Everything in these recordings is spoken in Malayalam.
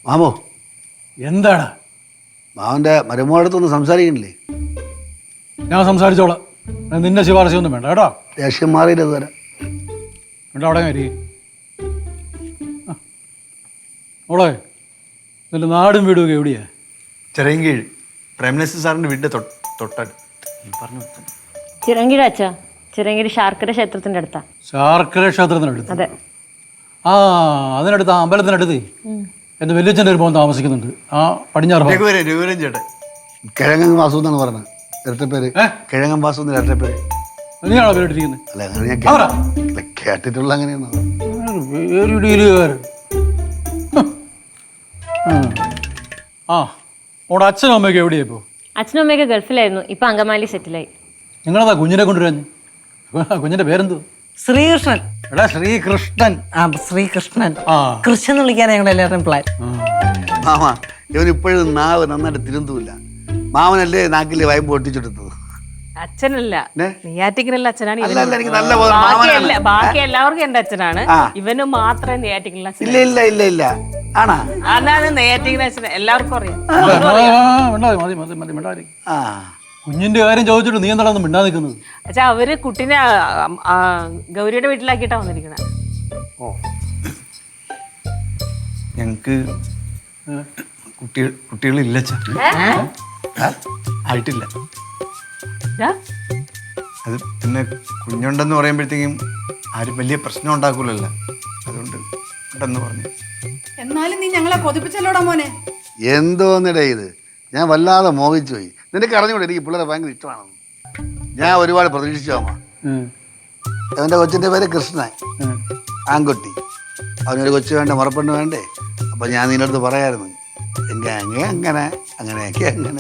മാമോ എന്താണ് മാവൻ്റെ മരുമോടത്തൊന്ന് സംസാരിക്കണില്ലേ? ഞാൻ സംസാരിച്ചോളാം. നിന്നെ ശുപാർശയൊന്നും വേണ്ട കേട്ടോ. ദേഷ്യം മാറിയിട്ട് തരാം. വേണ്ട അവിടെ കരി ഓളെ നിന്റെ നാടും വീടും ഒക്കെ എവിടെയാ? ചിറയൻകീഴ് പ്രേംനസീർ സാറിൻ്റെ വീടിൻ്റെ തൊട്ടടുത്ത് പറഞ്ഞു. ചിറങ്കിഴ അച്ഛാ, ചിറങ്കിഴ് ശാർക്കര ക്ഷേത്രത്തിന്റെ അടുത്താ. ശാർക്കര ക്ഷേത്രത്തിനടുത്ത്? അതെ. ആ അതിനടുത്ത്, ആ അമ്പലത്തിനടുത്ത് എൻ്റെ വലിയച്ഛൻ്റെ ഒരു മോൻ താമസിക്കുന്നുണ്ട്. ആ പടിഞ്ഞാറ് രഘുവരൻ ചേട്ടൻ. കിഴങ്ങൻ വാസു എന്നാണ് പറഞ്ഞത്. ഇരട്ടപ്പേര് കിഴങ്ങൻ വാസു എന്ന് ഇരട്ടപ്പേര്. നീയാണോ പേരിട്ടിരിക്കുന്നത്? അല്ല അങ്ങനെ ഞാൻ കേട്ടിട്ടുള്ള അങ്ങനെയാണ്. പേരിടീലുകാരൻ. ആ ഓടെ അച്ഛനും അമ്മയൊക്കെ എവിടെയാ ഇപ്പോൾ? അച്ഛനും അമ്മയൊക്കെ ഗൾഫിലായിരുന്നു, ഇപ്പൊ അങ്കമാലി സെറ്റിലായി. നിങ്ങളതാ കുഞ്ഞിനെ കൊണ്ടുവരാൻ? കുഞ്ഞിന്റെ പേരെന്തോ? ശ്രീകൃഷ്ണൻ. എടാ ശ്രീകൃഷ്ണൻ. ആ ശ്രീകൃഷ്ണൻ. ആ കൃഷ്ണൻ എന്ന് വിളിക്കാൻ ഞങ്ങൾ എല്ലാവരും പ്ലാൻ. മാമ ഇവൻ ഇപ്പോഴും നാവ് നന്നായിട്ട് തിരുന്തൂല്ല. മാമനല്ലേ നാക്കിലെ വയമ്പ് ഒട്ടിച്ചെടുത്തത്? അച്ഛനല്ല, നെയ്യാറ്റിക്കരല്ല അച്ഛനാണ്. എനിക്ക് നല്ല ബാക്കി എല്ലാവർക്കും എന്റെ അച്ഛനാണ്. ഇവന് മാത്രമേ നെയ്യാറ്റിക്കരല്ല അച്ഛൻ. ഇല്ല ഇല്ല ഇല്ല ഇല്ല ആണാ? അതാണ് നെയ്യാറ്റിക്കര അച്ഛൻ, എല്ലാവർക്കും അറിയാം. ആ കുഞ്ഞിന്റെ കാര്യം ചോദിച്ചിട്ട് നീ എന്താണെന്ന് മിണ്ടാ നിൽക്കുന്നത്? അച്ഛാ അവര് കുട്ടീനെ ഗൗരിയുടെ വീട്ടിലാക്കിയിട്ടാ വന്നിരിക്കണേ. ഞങ്ങക്ക് കുട്ടികളില്ല ആയിട്ടില്ല. അത് പിന്നെ കുഞ്ഞുണ്ടെന്ന് പറയുമ്പോഴത്തേക്കും ആരും വലിയ പ്രശ്നം ഉണ്ടാക്കൂലല്ലോ, അതുകൊണ്ട് ഉണ്ടെന്ന് പറഞ്ഞു. എന്നാലും നീ ഞങ്ങളെ കൊതിപ്പിച്ചല്ലോടാ മോനെ. എന്തോന്നിടേ ഇത്, ഞാൻ വല്ലാതെ മോഹിച്ചു പോയി. നിനക്ക് അറിഞ്ഞൂടെ എനിക്ക് പിള്ളേരെ ഭയങ്കര ഇഷ്ടമാണെന്ന്. ഞാൻ ഒരുപാട് പ്രതീക്ഷിച്ചു അമ്മ. അവൻ്റെ കൊച്ചിൻ്റെ പേര് കൃഷ്ണൻ, ആൺകുട്ടി. അവനൊരു കൊച്ചു വേണ്ട, മുറപ്പെണ്ണ് വേണ്ടേ? അപ്പം ഞാൻ നിന്റെ അടുത്ത് പറയായിരുന്നു അങ്ങനെ അങ്ങനെയൊക്കെ അങ്ങനെ.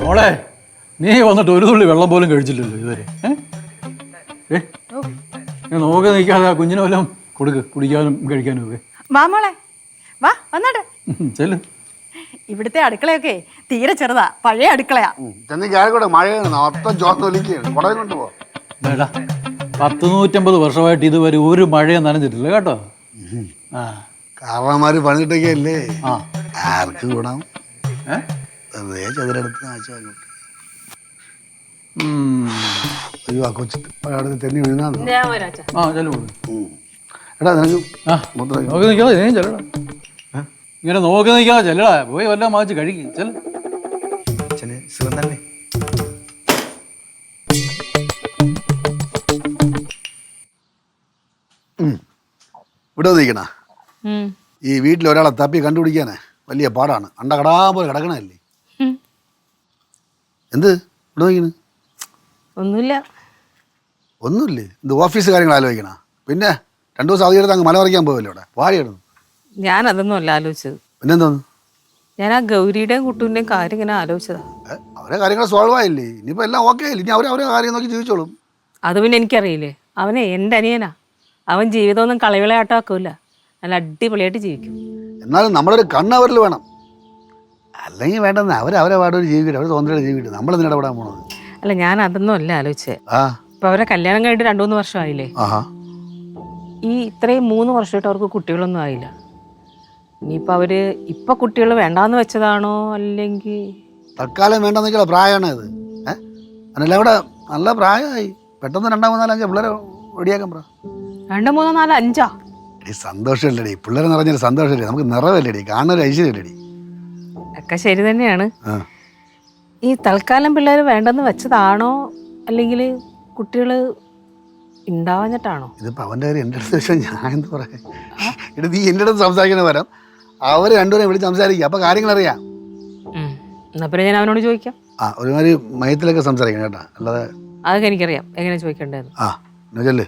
മോളെ നീ വന്നിട്ട് ഒരു തുള്ളി വെള്ളം പോലും കഴിച്ചില്ലല്ലോ ഇതുവരെ. നോക്കി നിൽക്കാതെ ആ കുഞ്ഞിനെ വല്ലതും കൊടുക്ക്, കുടിക്കാനും കഴിക്കാനും ഒക്കെ. വാ മോളെ, വാ വന്നോട്ടെ. ചെല്ലു. ഇവിടുത്തെ അടുക്കളയൊക്കെ തീരെ ചെറുതാ, പഴയ അടുക്കളയാ. ചെന്നിക്കാരക്കൂടെ മഴയാണ്, മൊത്തം ചോത്തൊലിക്കുകയാണ്. കുടം കൊണ്ടുപോ. 150 വർഷമായിട്ട് ഇതുവരെ ഒരു മഴയും നനഞ്ഞിട്ടില്ല കേട്ടോ. ആ കാരണന്മാര് പണിതിട്ടൊക്കെ അല്ലേ, ആർക്ക് ഗുണം? വെറുതെ ചതുരെടുത്ത് നാശമാക്കി. അയ്യോ ആ കൊച്ചു അവിടെ തെന്നി വീഴുന്നാ. ആ ചെല്ലു. എടാ നിനക്ക് നോക്കി നിൽക്കാതെ ഞാൻ ചെല്ലടാ. ഇങ്ങനെ നോക്കി നിൽക്കാതെ ചെല്ലടാ, പോയി വല്ലതും വാങ്ങിച്ച് കഴിക്കും. ചെല്ല. അച്ഛന് സുഖം തന്നെ. ഇവിടെ നിൽക്കണ ഈ വീട്ടിൽ ഒരാളെ തപ്പി കണ്ടുപിടിക്കാനേ വലിയ പാടാണ്. അണ്ടകടാ പോലെ കിടക്കണല്ലേ. എന്ത് ഇവിടെ നോക്കണ്? ഒന്നുമില്ല. ഒന്നുമില്ലേ? ഇത് ഓഫീസ് കാര്യങ്ങൾ ആലോചിക്കണ. പിന്നെ 2 ദിവസം അവധിയെടുത്ത് അങ്ങ് മല പറിക്കാൻ പോവല്ലോ ഇവിടെ പാടിയിടുന്നു. ഞാൻ അതൊന്നും അല്ല ആലോചിച്ചത്. പിന്നെന്തോന്നു? ഞാൻ ആ ഗൗരിയുടെയും കുട്ടൂൻ്റെയും കാര്യം ഇങ്ങനെ ആലോചിച്ചതാ. അവരെ കാര്യങ്ങൾ സോൾവ് ആയില്ലേ? ഇനിയിപ്പോൾ എല്ലാം ഓക്കെ ആയില്ലേ? ഇനി അവരെ കാര്യം നോക്കി ജീവിച്ചോളും. അത് പിന്നെ എനിക്കറിയില്ലേ, അവനെ എൻ്റെ അനിയനാ. അവൻ ജീവിതമൊന്നും കളവിളയാട്ടാക്കൂല, നല്ല അടിപൊളിയായിട്ട് ജീവിക്കും. എന്നാലും നമ്മളൊരു കണ്ണവരിൽ വേണം. അല്ലെങ്കിൽ വേണ്ടെന്ന് അവരെ പാടൊരു ജീവിക്കട്ടെ, അവർ തോന്നലയുടെ ജീവിക്കട്ടെ. നമ്മളെന്തിനാ ഇടപെടാൻ പോണത്? അല്ല ഞാൻ അതൊന്നും അല്ല ആലോചിച്ചേ. ഇപ്പൊ അവരെ കല്യാണം കഴിഞ്ഞിട്ട് 2-3 വർഷമായില്ലേ. ഈ ഇത്രയും 3 വർഷമായിട്ട് അവർക്ക് കുട്ടികളൊന്നും ആയില്ല. ഇനിയിപ്പോൾ അവര് ഇപ്പൊ കുട്ടികൾ വേണ്ടാന്ന് വെച്ചതാണോ അല്ലെങ്കിൽ തൽക്കാലം വേണ്ടെന്നൊക്കെയുള്ള പ്രായമാണ് ഇത്. അതിനെല്ലാം കൂടെ നല്ല പ്രായമായി. പെട്ടെന്ന് 2, 3, 4, 5 പിള്ളേരെ റെഡിയാക്കാൻ പറ. 2, 3, 4, 5 എടി സന്തോഷമല്ലേടി, പിള്ളേരെ നിറഞ്ഞൊരു സന്തോഷമല്ലേ, നമുക്ക് നിറവല്ലേടി, കാണുന്നൊരു ഐശ്വര്യല്ലേടി. ഒക്കെ ശരി തന്നെയാണ്. ഈ തൽക്കാലം പിള്ളേർ വേണ്ടെന്ന് വെച്ചതാണോ അല്ലെങ്കിൽ കുട്ടികൾ ഉണ്ടാവാഞ്ഞിട്ടാണോ? ഇതിപ്പോൾ അവൻ്റെ കാര്യം എൻ്റെ അടുത്ത് വെച്ചാൽ ഞാൻ എന്ത് പറയാം? എടി നീ എൻ്റെ അടുത്ത് സംസാരിക്കണ വരാം, അവർ രണ്ടുപേരെയും വിളിച്ച് സംസാരിക്കുക, അപ്പോൾ കാര്യങ്ങളറിയാം. എന്നാ പിന്നെ ഞാൻ അവനോട് ചോദിക്കാം. ഒരുമാതിരി മയത്തിലൊക്കെ സംസാരിക്കണം കേട്ടോ, അല്ലാതെ. അതൊക്കെ എനിക്കറിയാം എങ്ങനെ ചോദിക്കേണ്ടത്. ചെല്ല്.